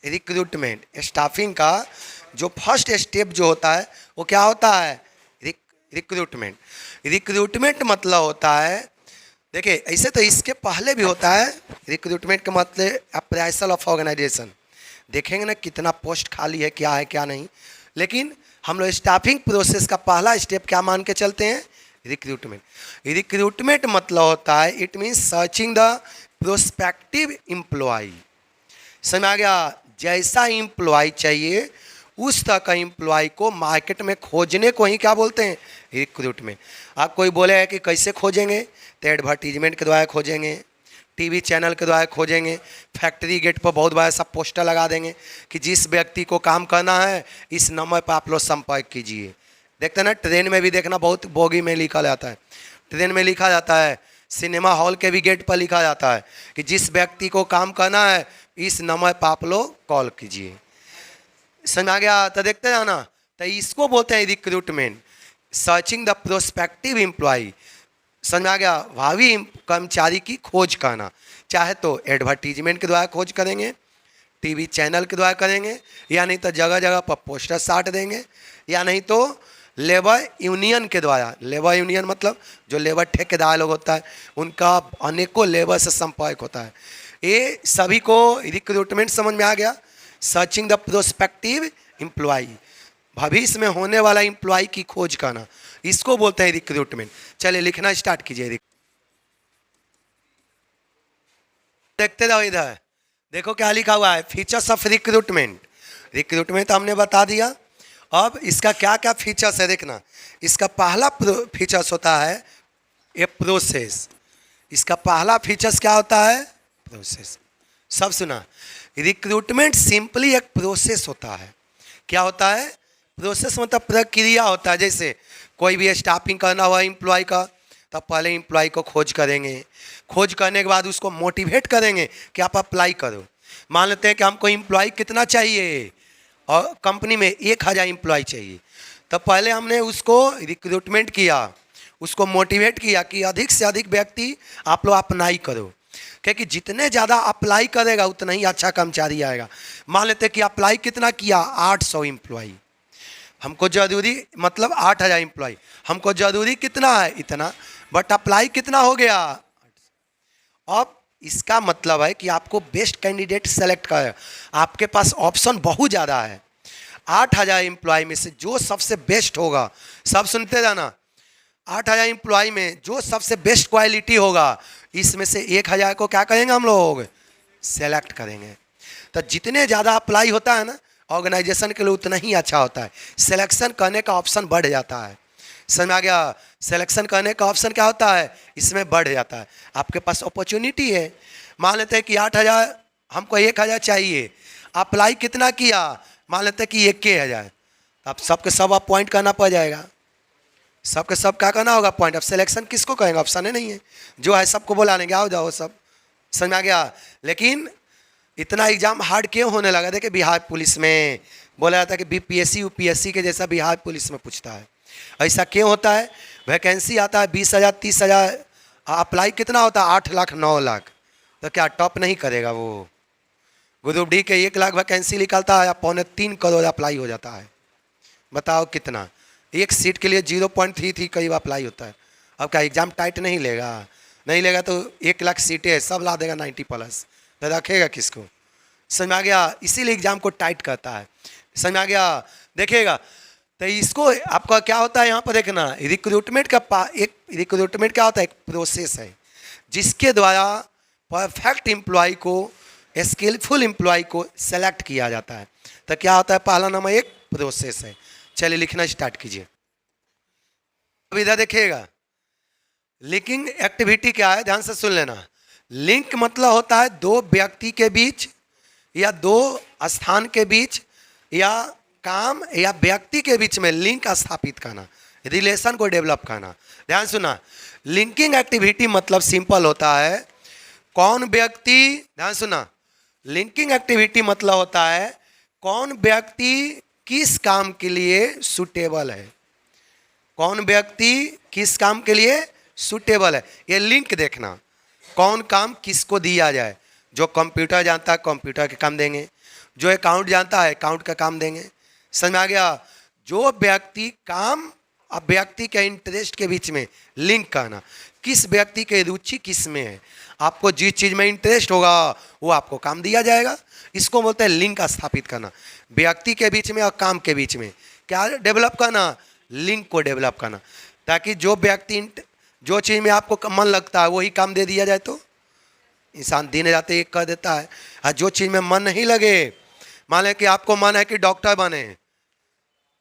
Recruitment, staffing का जो first step जो होता है वो क्या होता है? रिक्रूटमेंट। रिक्रूटमेंट मतलब होता है, देखिए ऐसे तो इसके पहले भी होता है। रिक्रूटमेंट का मतलब अप्रेजल ऑफ ऑर्गेनाइजेशन, देखेंगे ना कितना पोस्ट खाली है, क्या है क्या नहीं। लेकिन हम लोग स्टाफिंग प्रोसेस का पहला स्टेप क्या मान के चलते हैं? रिक्रूटमेंट। रिक्रूटमेंट मतलब होता है, it means searching the prospective employ. समझ आ गया? जैसा एम्प्लॉय चाहिए उस तरह का एम्प्लॉय को मार्केट में खोजने को ही क्या बोलते हैं? रिक्रूटमेंट। आप कोई बोले कि कैसे खोजेंगे, तो एडवर्टीजमेंट के द्वारा खोजेंगे, टीवी चैनल के द्वारा खोजेंगे, फैक्ट्री गेट पर बहुत बड़ा सा पोस्टर लगा देंगे कि जिस व्यक्ति को काम करना है इस नंबर पर आप लोग संपर्क कीजिए। देखते ना, ट्रेन में भी देखना बहुत बोगी में लिखा जाता है, ट्रेन में लिखा जाता है, सिनेमा हॉल के भी गेट पर लिखा जाता है कि जिस व्यक्ति को काम करना है इस नंबर पर आप लोग कॉल कीजिए। समझ आ गया? तो देखते जाना, तो इसको बोलते हैं recruitment, searching the prospective employ. समझ आ गया? भावी कर्मचारी की खोज करना, चाहे तो एडवर्टीजमेंट के द्वारा खोज करेंगे, टीवी चैनल के द्वारा करेंगे, या नहीं तो जगह जगह पर पोस्टर साट देंगे, या नहीं तो लेबर यूनियन के द्वारा। लेबर यूनियन मतलब जो लेबर ठेकेदार लोग होता है उनका अनेकों लेबर से संपर्क होता है। ये सभी को रिक्रूटमेंट समझ में आ गया। सर्चिंग द प्रोस्पेक्टिव एम्प्लॉय, भविष्य में होने वाला एम्प्लॉय की खोज करना, इसको बोलते हैं रिक्रूटमेंट। चलिए लिखना स्टार्ट कीजिए। देखते रहो इधर, देखो क्या लिखा हुआ है, फीचर्स ऑफ रिक्रूटमेंट। रिक्रूटमेंट हमने बता दिया, अब इसका क्या क्या फीचर्स है देखना। इसका पहला फीचर्स होता है ए प्रोसेस। इसका पहला फीचर्स क्या होता है? प्रोसेस। सब सुना? रिक्रूटमेंट सिंपली एक प्रोसेस होता है। क्या होता है? प्रोसेस मतलब प्रक्रिया होता है। जैसे कोई भी स्टाफिंग करना हुआ एम्प्लॉय का, तब पहले एम्प्लॉय को खोज करेंगे, खोज करने के बाद उसको मोटिवेट करेंगे कि आप अप्लाई करो। मान लेते हैं कि हमको एम्प्लॉय कितना चाहिए, और कंपनी में 1000 एम्प्लॉय चाहिए, तब पहले हमने उसको रिक्रूटमेंट किया, उसको मोटिवेट किया कि अधिक से अधिक व्यक्ति आप लोग अप्लाई करो, क्योंकि जितने ज़्यादा अप्लाई करेगा उतना ही अच्छा कर्मचारी आएगा। मान लेते हैं कि अप्लाई कितना किया, 800 एम्प्लॉय, हमको जरूरी मतलब 8000 एम्प्लॉय, हमको जरूरी कितना है, इतना, बट अप्लाई कितना हो गया। अब इसका मतलब है कि आपको बेस्ट कैंडिडेट सेलेक्ट कर, आपके पास ऑप्शन बहुत ज़्यादा है। 8000 एम्प्लॉय में से जो सबसे बेस्ट होगा, सब सुनते जाना, 8000 एम्प्लॉय में जो सबसे बेस्ट क्वालिटी होगा, इसमें से 1000 को क्या करेंगे हम लोग? सेलेक्ट करेंगे। तो जितने ज़्यादा अप्लाई होता है ना ऑर्गेनाइजेशन के लिए, उतना ही अच्छा होता है, सिलेक्शन करने का ऑप्शन बढ़ जाता है। समझ आ गया? सिलेक्शन करने का ऑप्शन क्या होता है, इसमें बढ़ जाता है, आपके पास अपॉर्चुनिटी है। मान लेते हैं कि 8000, हमको 1000 चाहिए, अप्लाई कितना किया, मान लेते हैं कि 1000, अब सबके सब अपॉइंट करना पड़ जाएगा, सबके सब क्या करना होगा, पॉइंट। अब सिलेक्शन किसको कहेंगे, ऑप्शन नहीं है, जो है सबको बुला लेंगे, आओ जाओ सब। समझ आ गया? लेकिन इतना एग्जाम हार्ड क्यों होने लगा? देखिए बिहार पुलिस में बोला जाता है कि बीपीएससी यूपीएससी के जैसा बिहार पुलिस में पूछता है। ऐसा क्यों होता है? वैकेंसी आता है 20,000 30,000, अप्लाई कितना होता है, 8 लाख 9 लाख, तो क्या टॉप नहीं करेगा वो? ग्रुप डी के 1 लाख वैकेंसी निकलता है, 2.25 करोड़ अप्लाई हो जाता है। बताओ कितना, एक सीट के लिए 0.33 करीब अप्लाई होता है। अब क्या एग्ज़ाम टाइट नहीं लेगा? नहीं लेगा तो 1 लाख सीटें सब ला देगा 90+, तो रखेगा किसको? समझ आ गया? इसीलिए एग्ज़ाम को टाइट करता है। समझ आ गया? देखिएगा, तो इसको आपका क्या होता है यहाँ पर देखना, रिक्रूटमेंट का एक रिक्रूटमेंट क्या होता है, एक प्रोसेस है जिसके द्वारा परफेक्ट एम्प्लॉय को, स्किलफुल एम्प्लॉय को सेलेक्ट किया जाता है। तो क्या होता है, पहला नंबर एक प्रोसेस है। चलिए लिखना स्टार्ट कीजिए। अब इधर देखिएगा, लिंकिंग एक्टिविटी क्या है, ध्यान से सुन लेना। लिंक मतलब होता है दो व्यक्ति के बीच या दो स्थान के बीच या काम या व्यक्ति के बीच में लिंक स्थापित करना, रिलेशन को डेवलप करना। ध्यान सुना, लिंकिंग एक्टिविटी मतलब सिंपल होता है, कौन व्यक्ति, ध्यान सुना, लिंकिंग एक्टिविटी मतलब होता है कौन व्यक्ति किस काम के लिए सुटेबल है, कौन व्यक्ति किस काम के लिए सुटेबल है, ये लिंक देखना, कौन काम किसको दिया जाए, जो कंप्यूटर जानता है कंप्यूटर के काम देंगे, जो अकाउंट जानता है अकाउंट का काम देंगे। समझ में आ गया? जो व्यक्ति काम अब व्यक्ति के इंटरेस्ट के बीच में लिंक करना, किस व्यक्ति के रुचि किस में है, आपको जिस चीज़ में इंटरेस्ट होगा वो आपको काम दिया जाएगा। इसको बोलते हैं लिंक स्थापित करना, व्यक्ति के बीच में और काम के बीच में क्या डेवलप करना, लिंक को डेवलप करना, ताकि जो व्यक्ति जो चीज़ में आपको मन लगता है वही काम दे दिया जाए। तो इंसान दिन रात एक कर देता है, और जो चीज़ में मन नहीं लगे, मान लें कि आपको मन है कि डॉक्टर बने,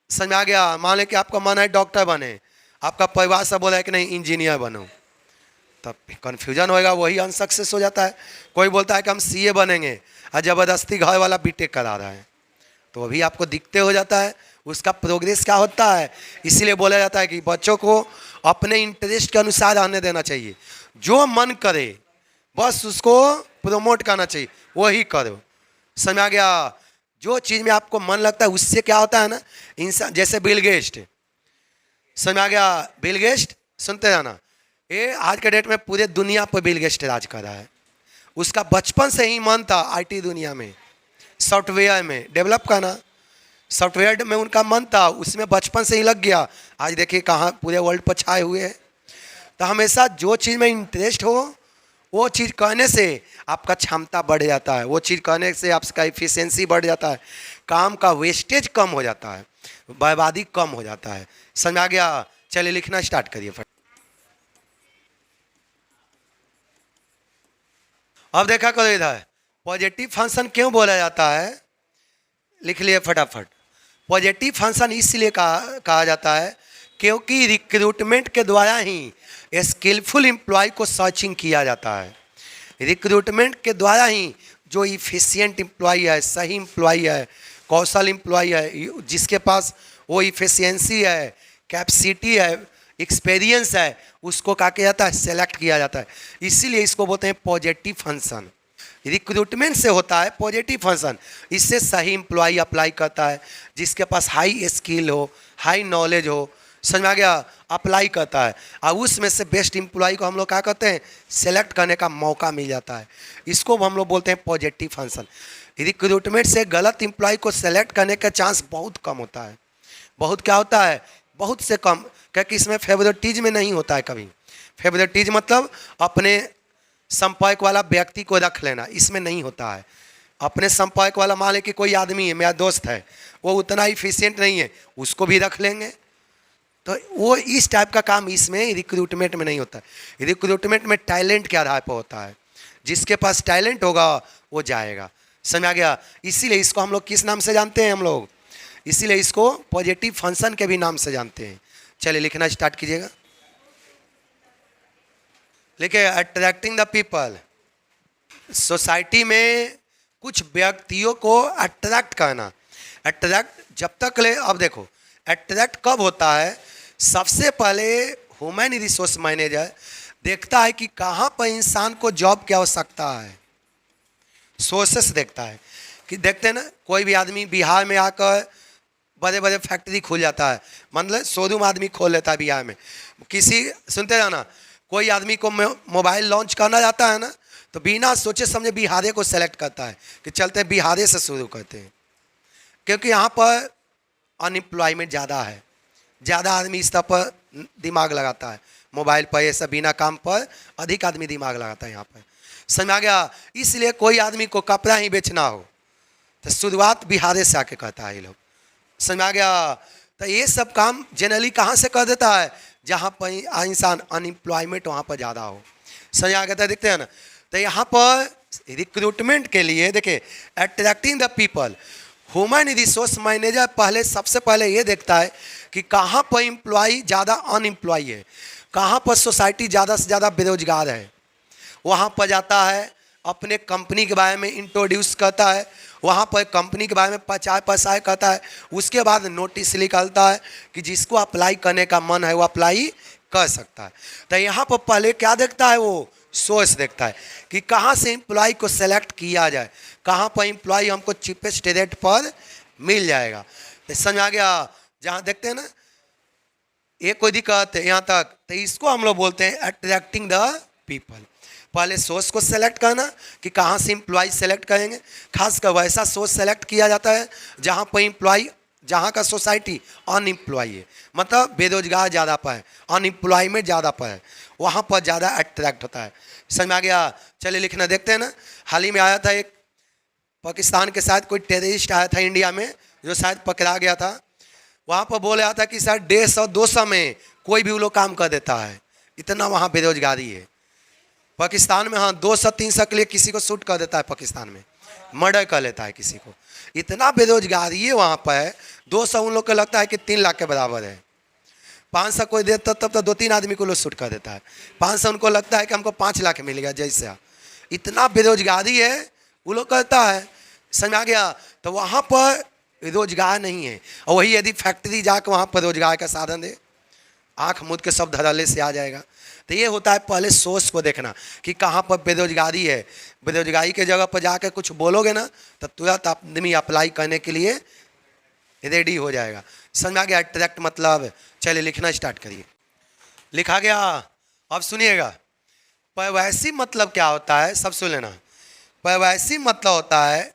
समझ में आ गया, मान लें कि आपका मन है डॉक्टर बने, आपका परिवार सब बोला है कि नहीं इंजीनियर बनो, तब कन्फ्यूजन होएगा, वही अनसक्सेस हो जाता है। कोई बोलता है कि हम सीए बनेंगे और ज़बरदस्ती घर वाला बीटेक करा रहा है, तो अभी आपको दिखते हो जाता है उसका प्रोग्रेस क्या होता है। इसीलिए बोला जाता है कि बच्चों को अपने इंटरेस्ट के अनुसार आने देना चाहिए, जो मन करे बस उसको प्रमोट करना चाहिए, वही करो। समझ आ गया? जो चीज़ में आपको मन लगता है उससे क्या होता है ना, इंसान जैसे बिल गेट्स, समझ आ गया? बिल गेट्स सुनते जाना, ये आज के डेट में पूरे दुनिया पर बिल गेट्स राज कर रहा है। उसका बचपन से ही मन था आईटी दुनिया में, सॉफ्टवेयर में डेवलप करना, सॉफ्टवेयर में उनका मन था, उसमें बचपन से ही लग गया। आज देखिए कहाँ पूरे वर्ल्ड पर छाए हुए हैं। तो हमेशा जो चीज़ में इंटरेस्ट हो वो चीज़ करने से आपका क्षमता बढ़ जाता है, वो चीज़ करने से आपका इफिशियंसी बढ़ जाता है, काम का वेस्टेज कम हो जाता है, बर्बादी कम हो जाता है। समझ आ गया? चलिए लिखना स्टार्ट करिए। अब देखा करो इधर, पॉजिटिव फंक्शन क्यों बोला जाता है, लिख लिए फटाफट। पॉजिटिव फंक्शन इसलिए कहा जाता है क्योंकि रिक्रूटमेंट के द्वारा ही स्किलफुल एम्प्लॉय को सर्चिंग किया जाता है। रिक्रूटमेंट के द्वारा ही जो इफिशिएंट एम्प्लॉय है, सही एम्प्लॉय है, कौशल एम्प्लॉय है, जिसके पास वो इफिशियंसी है, कैपेसिटी है, एक्सपीरियंस है, उसको क्या किया जाता है, सेलेक्ट किया जाता है। इसीलिए इसको बोलते हैं पॉजिटिव फंक्शन। रिक्रूटमेंट से होता है पॉजिटिव फंक्शन, इससे सही एम्प्लॉय अप्लाई करता है, जिसके पास हाई स्किल हो, हाई नॉलेज हो, समझ में आ गया, अप्लाई करता है, और उसमें से बेस्ट एम्प्लॉय को हम लोग क्या करते हैं, सेलेक्ट करने का मौका मिल जाता है। इसको हम लोग बोलते हैं पॉजिटिव फंक्शन। रिक्रूटमेंट से गलत एम्प्लॉय को सेलेक्ट करने का चांस बहुत कम होता है, बहुत क्या होता है, बहुत से कम, क्योंकि इसमें फेवरेटिज्म नहीं होता है कभी। फेवरेटिज्म मतलब अपने संपर्क वाला व्यक्ति को रख लेना, इसमें नहीं होता है। अपने संपर्क वाला, मान लें कि कोई आदमी है, मेरा दोस्त है, वो उतना इफिशिएंट नहीं है, उसको भी रख लेंगे। तो वो इस टाइप का काम इसमें रिक्रूटमेंट में नहीं होता है। रिक्रूटमेंट में टैलेंट के आधार पर होता है, जिसके पास टैलेंट होगा वो जाएगा। समझ आ गया? इसीलिए इसको हम लोग किस नाम से जानते हैं, हम लोग इसीलिए इसको पॉजिटिव फंक्शन के भी नाम से जानते हैं। चलिए लिखना स्टार्ट कीजिएगा। लिखिए, अट्रैक्टिंग द पीपल। सोसाइटी में कुछ व्यक्तियों को अट्रैक्ट करना। अट्रैक्ट जब तक ले, अब देखो अट्रैक्ट कब होता है, सबसे पहले ह्यूमन रिसोर्स मैनेजर देखता है कि कहाँ पर इंसान को जॉब की आवश्यकता है, सोर्सेस देखता है। कि देखते हैं ना, कोई भी आदमी बिहार में आकर बड़े बड़े फैक्ट्री खुल जाता है, मतलब शोरूम आदमी खोल लेता है बिहार में। किसी, सुनते जाना, कोई आदमी को मोबाइल लॉन्च करना जाता है ना, तो बिना सोचे समझे बिहारे को सेलेक्ट करता है कि चलते बिहारे से शुरू करते हैं, क्योंकि यहाँ पर अनएम्प्लॉयमेंट ज़्यादा है, ज़्यादा आदमी इस तरह पर दिमाग लगाता है, मोबाइल पर, ये सब बिना काम पर अधिक आदमी दिमाग लगाता है यहाँ पर। समझ आ गया? इसलिए कोई आदमी को कपड़ा ही बेचना हो तो शुरुआत बिहारे से आके करता है ये लोग। समझ आ गया? तो ये सब काम जनरली कहाँ से कर देता है, जहाँ पर इंसान अनएम्प्लॉयमेंट वहाँ पर ज़्यादा हो। समझ आ गया? देखते हैं ना, तो यहाँ पर रिक्रूटमेंट के लिए देखिए, attracting the people, human resource manager पहले सबसे पहले ये देखता है कि कहाँ पर एम्प्लॉय ज़्यादा अनएम्प्लॉय है, कहाँ पर सोसाइटी ज़्यादा से ज़्यादा बेरोजगार है, वहाँ पर जाता है, अपने कंपनी के बारे में इंट्रोड्यूस करता है, वहाँ पर कंपनी के बारे में प्रचार प्रसार करता है, उसके बाद नोटिस निकालता है कि जिसको अप्लाई करने का मन है वो अप्लाई कर सकता है। तो यहाँ पर पहले क्या देखता है, वो सोर्स देखता है कि कहाँ से एम्प्लॉय को सेलेक्ट किया जाए, कहाँ पर एम्प्लॉय हमको चीपेस्ट रेट पर मिल जाएगा। तो समझ आ गया? जहाँ देखते हैं ना, ये कोई दिक्कत है यहाँ तक, तो इसको हम लोग बोलते हैं अट्रैक्टिंग द पीपल। पहले सोर्स को सेलेक्ट करना कि कहाँ से एम्प्लॉय सेलेक्ट करेंगे। खासकर वैसा सोर्स सेलेक्ट किया जाता है जहाँ पर एम्प्लॉय, जहाँ का सोसाइटी अनएम्प्लॉय है, मतलब बेरोजगार ज़्यादा पर है, अनएम्प्लॉयमेंट ज़्यादा पर है, वहाँ पर ज़्यादा अट्रैक्ट होता है। समझ में आ गया? चलिए लिखना देखते हैं ना। हाल ही में आया था एक पाकिस्तान के साथ कोई टेररिस्ट आया था इंडिया में, जो शायद पकड़ा गया था। वहाँ पर बोल रहा था कि शायद 150-200 में कोई भी वो लोग काम कर देता है, इतना वहाँ बेरोजगारी है पाकिस्तान में। हाँ, 200-300 के लिए किसी को शूट कर देता है पाकिस्तान में, मर्डर कर लेता है किसी को, इतना बेरोजगारी है वहाँ पर। 200 उन लोग को लगता है कि 3 लाख के बराबर है। 500 कोई देता तब तो 2-3 आदमी को लोग शूट कर देता है। 500 उनको लगता है कि हमको 5 लाख मिलेगा जैसा। इतना बेरोजगारी है, वो लोग करता है। समझ आ गया? तो वहाँ पर रोजगार नहीं है, और वही यदि फैक्ट्री जाकर वहाँ पर रोजगार का साधन दे, आँख मूंद के सब धड़ल्ले से आ जाएगा। तो ये होता है पहले सोर्स को देखना कि कहाँ पर बेरोजगारी है। बेरोजगारी के जगह पर जाकर कुछ बोलोगे ना तो तुरंत आदमी अप्लाई करने के लिए रेडी हो जाएगा। समझ में आ गया? अट्रैक्ट मतलब। चलिए लिखना स्टार्ट करिए। लिखा गया? अब सुनिएगा, परवैसी मतलब क्या होता है, सब सुन लेना। परवैसी मतलब होता है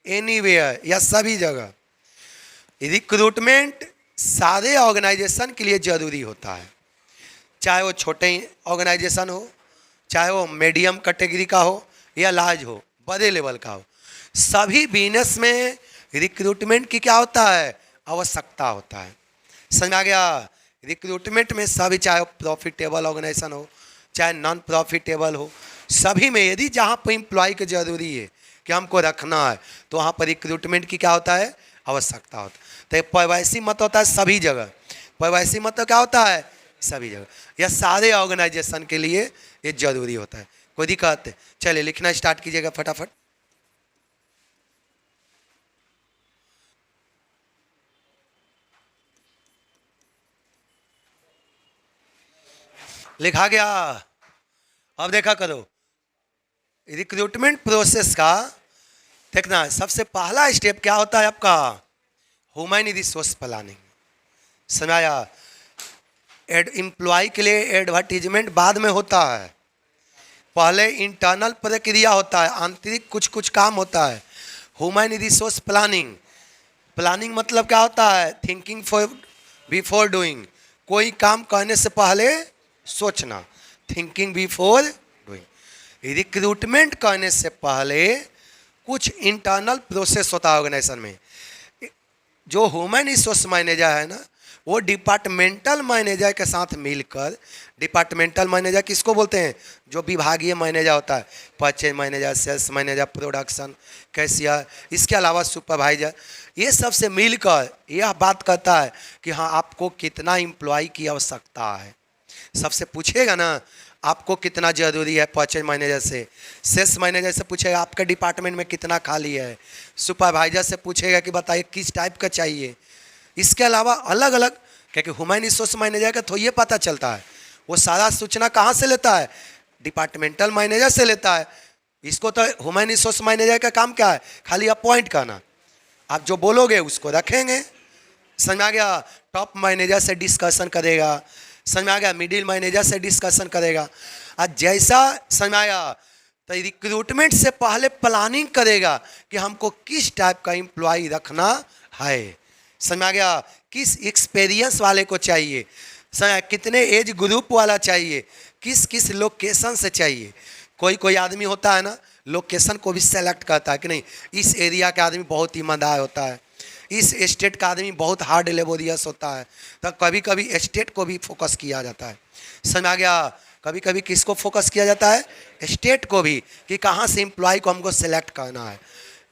एनीवेयर या सभी जगह। रिक्रूटमेंट सारे ऑर्गेनाइजेशन के लिए ज़रूरी होता है, चाहे वो छोटे ऑर्गेनाइजेशन हो, चाहे वो मीडियम कैटेगरी का हो या लार्ज हो, बड़े लेवल का हो। सभी बिजनेस में रिक्रूटमेंट की क्या होता है, आवश्यकता होता है। समझ आ गया? रिक्रूटमेंट में सभी, चाहे प्रॉफिटेबल ऑर्गेनाइजेशन हो चाहे नॉन प्रॉफिटेबल हो, सभी में यदि जहाँ पर एम्प्लॉय की जरूरी है कि हमको रखना है, तो वहाँ पर रिक्रूटमेंट की क्या होता है, आवश्यकता होता है। तो परवैसी मत होता है सभी जगह। परवैसी मत क्या होता है, सभी जगह या सारे ऑर्गेनाइजेशन के लिए ये जरूरी होता है। कोई दिक्कत? चलिए लिखना स्टार्ट कीजिएगा फटाफट। लिखा गया? अब देखा करो, रिक्रूटमेंट प्रोसेस का देखना है। सबसे पहला स्टेप क्या होता है आपका, ह्यूमन रिसोर्स प्लानिंग। समझाया? एम्प्लॉय के लिए एडवर्टीजमेंट बाद में होता है, पहले इंटरनल प्रक्रिया होता है, आंतरिक कुछ कुछ काम होता है। ह्यूमन रिसोर्स प्लानिंग, प्लानिंग मतलब क्या होता है, थिंकिंग फॉर बिफोर डूइंग, कोई काम करने से पहले सोचना, थिंकिंग बिफोर डूइंग। रिक्रूटमेंट करने से पहले कुछ इंटरनल प्रोसेस होता है ऑर्गेनाइजेशन में। जो ह्यूमन रिसोर्स मैनेजर है ना, वो डिपार्टमेंटल मैनेजर के साथ मिलकर, डिपार्टमेंटल मैनेजर किसको बोलते हैं, जो विभागीय मैनेजर होता है, purchase manager, sales manager, production, cashier, इसके अलावा सुपरवाइजर, ये सब से मिलकर यह बात करता है कि हाँ आपको कितना एम्प्लॉय की आवश्यकता है। सबसे पूछेगा ना आपको कितना ज़रूरी है, परचेज मैनेजर से, सेल्स मैनेजर से पूछेगा आपके डिपार्टमेंट में कितना खाली है, सुपरवाइजर से पूछेगा कि बताइए किस टाइप का चाहिए। इसके अलावा अलग अलग, क्योंकि ह्यूमन रिसोर्स मैनेजर का तो ये पता चलता है, वो सारा सूचना कहाँ से लेता है, डिपार्टमेंटल मैनेजर से लेता है। इसको तो ह्यूमन रिसोर्स मैनेजर का काम क्या है, खाली अपॉइंट करना, आप जो बोलोगे उसको रखेंगे। समझ में आ गया? टॉप मैनेजर से डिस्कशन करेगा, समझ में आ गया, मिडिल मैनेजर से डिस्कशन करेगा। आज जैसा समझ में आया, तो रिक्रूटमेंट से पहले प्लानिंग करेगा कि हमको किस टाइप का एम्प्लॉय रखना है। समझ में आ गया? किस एक्सपीरियंस वाले को चाहिए, कितने एज ग्रुप वाला चाहिए, किस किस लोकेशन से चाहिए। कोई कोई आदमी होता है ना, लोकेशन को भी सेलेक्ट करता है कि नहीं, इस एरिया का आदमी बहुत ईमानदार होता है, इस स्टेट का आदमी बहुत हार्ड लेबोरियस होता है, तो कभी कभी स्टेट को भी फोकस किया जाता है। समझ आ गया? कभी कभी किसको फोकस किया जाता है, स्टेट को भी, कि कहाँ से एम्प्लॉय को हमको सेलेक्ट करना है।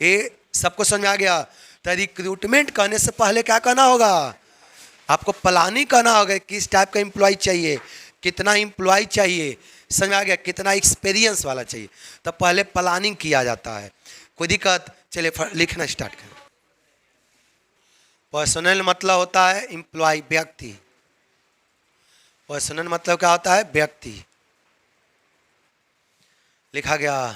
ये सबको समझ आ गया? तो रिक्रूटमेंट करने से पहले क्या करना होगा, आपको प्लानिंग करना होगा किस टाइप का एम्प्लॉय चाहिए, कितना एम्प्लॉय चाहिए, समझ आ गया, कितना एक्सपीरियंस वाला चाहिए। तो पहले प्लानिंग किया जाता है। कोई दिक्कत? चलिए लिखना स्टार्ट करें। पर्सनल मतलब होता है एम्प्लॉय, व्यक्ति। पर्सनल मतलब क्या होता है, व्यक्ति। लिखा गया?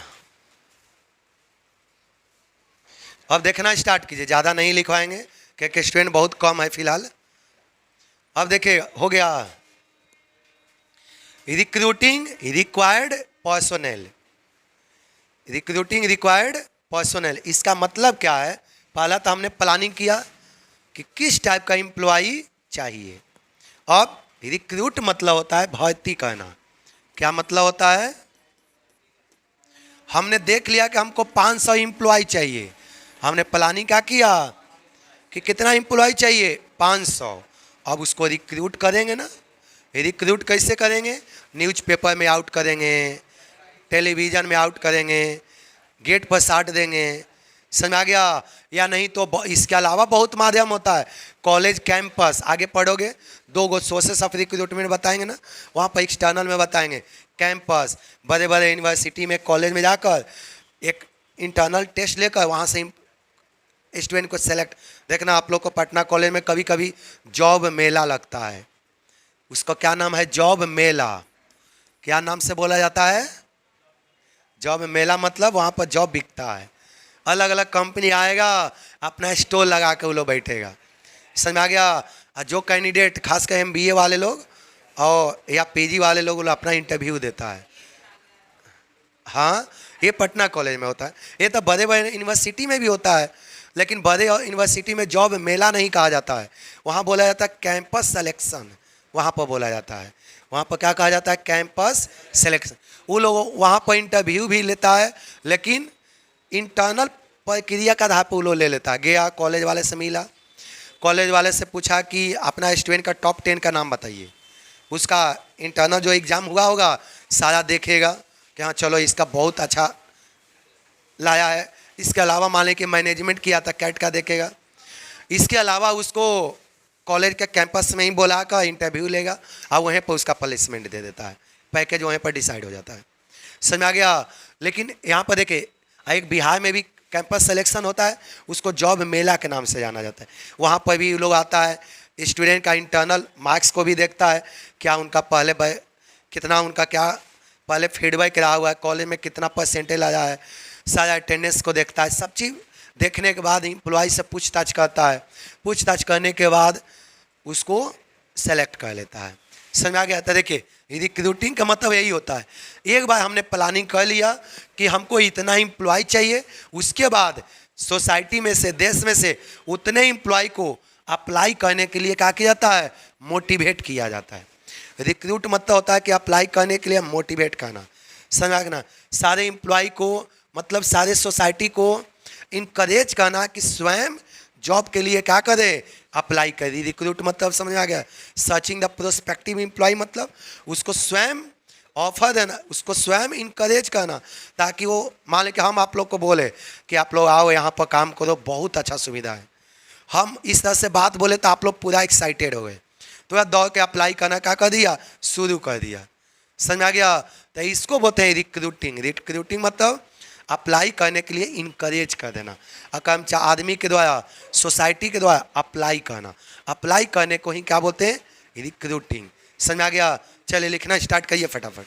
अब देखना स्टार्ट कीजिए, ज़्यादा नहीं लिखवाएंगे क्योंकि स्टूडेंट बहुत कम है फिलहाल। अब देखिए हो गया, recruiting required personnel, recruiting required personnel. इसका मतलब क्या है? पहला तो हमने प्लानिंग किया कि किस टाइप का एम्प्लॉई चाहिए। अब रिक्रूट मतलब होता है भर्ती करना। क्या मतलब होता है? हमने देख लिया कि हमको 500 एम्प्लॉय चाहिए, हमने प्लानिंग क्या किया कि कितना एम्प्लॉय चाहिए? 500। अब उसको रिक्रूट करेंगे ना। रिक्रूट कैसे करेंगे? न्यूज़पेपर में आउट करेंगे, टेलीविज़न में आउट करेंगे, गेट पर साट देंगे। समझ आ गया? या नहीं तो इसके अलावा बहुत माध्यम होता है। कॉलेज कैंपस, आगे पढ़ोगे 2 सोर्सेस ऑफ रिक्रूटमेंट बताएंगे ना, वहाँ पर एक्सटर्नल में बताएंगे। कैंपस, बड़े बड़े यूनिवर्सिटी में, कॉलेज में जाकर एक इंटरनल टेस्ट लेकर वहाँ से स्टूडेंट को सेलेक्ट। देखना आप लोग को पटना कॉलेज में कभी कभी जॉब मेला लगता है, उसका क्या नाम है? जॉब मेला। क्या नाम से बोला जाता है? जॉब मेला। मतलब वहाँ पर जॉब बिकता है, अलग अलग कंपनी आएगा, अपना स्टॉल लगा के वो लोग बैठेगा। समझ आ गया? जो कैंडिडेट खासकर MBA वाले लोग और या PG वाले लोग अपना इंटरव्यू देता है। हाँ, ये पटना कॉलेज में होता है। ये तो बड़े बड़े यूनिवर्सिटी में भी होता है, लेकिन बड़े यूनिवर्सिटी में जॉब मेला नहीं कहा जाता है, वहाँ बोला जाता है कैंपस सिलेक्शन। वहाँ पर बोला जाता है, वहाँ पर क्या कहा जाता है? Campus selection. वो लोग वहाँ पर इंटरव्यू भी लेता है, लेकिन इंटरनल प्रक्रिया का आधार पर वो लोग ले लेता है। गया कॉलेज वाले से मिला, कॉलेज वाले से पूछा कि अपना स्टूडेंट का टॉप 10 का नाम बताइए। उसका इंटरनल जो एग्ज़ाम हुआ होगा सारा देखेगा कि हाँ चलो इसका बहुत अच्छा लाया है। इसके अलावा मान लें कि मैनेजमेंट किया था, कैट का देखेगा। इसके अलावा उसको कॉलेज के कैंपस में ही बुला कर इंटरव्यू लेगा और वहीं पर उसका प्लेसमेंट दे देता है। पैकेज वहीं पर डिसाइड हो जाता है। समझ आ गया? लेकिन यहाँ पर देखिए, एक बिहार में भी कैंपस सिलेक्शन होता है, उसको जॉब मेला के नाम से जाना जाता है। वहाँ पर भी लोग आता है, स्टूडेंट का इंटरनल मार्क्स को भी देखता है, क्या उनका पहले कितना उनका क्या पहले फीडबैक रहा हुआ है, कॉलेज में कितना परसेंटेज आया है, सारा अटेंडेंस को देखता है। सब चीज़ देखने के बाद एम्प्लॉय से पूछताछ करता है, पूछताछ करने के बाद उसको सेलेक्ट कर लेता है। समझ आ गया? तो देखिए, रिक्रूटिंग का मतलब यही होता है। एक बार हमने प्लानिंग कर लिया कि हमको इतना एम्प्लॉय चाहिए, उसके बाद सोसाइटी में से, देश में से उतने एम्प्लॉय को अप्लाई करने के लिए क्या किया जाता है? मोटिवेट किया जाता है। रिक्रूट मतलब होता है कि अप्लाई करने के लिए मोटिवेट करना। समझना? सारे एम्प्लॉय को मतलब सारे सोसाइटी को इनकरेज करना कि स्वयं जॉब के लिए क्या करे? अप्लाई करी। रिक्रूट मतलब समझ आ गया? सर्चिंग द प्रोस्पेक्टिव एम्प्लॉय, मतलब उसको स्वयं ऑफर देना, उसको स्वयं इनकरेज करना, ताकि वो मान लें कि हम आप लोग को बोले कि आप लोग आओ यहाँ पर काम करो, बहुत अच्छा सुविधा है। हम इस तरह से बात बोले तो आप लोग पूरा एक्साइटेड हो गए, तो दौड़ के अप्लाई करना क्या कर दिया? शुरू कर दिया। समझ आ गया? तो इसको बोलते हैं रिक्रूटिंग। रिक्रूटिंग मतलब अप्लाई करने के लिए इनकरेज कर देना, अकर्मचा आदमी के द्वारा, सोसाइटी के द्वारा अप्लाई करना। अप्लाई करने को ही क्या बोलते हैं? रिक्रूटिंग। समझ आ गया? चलिए लिखना स्टार्ट करिए फटाफट।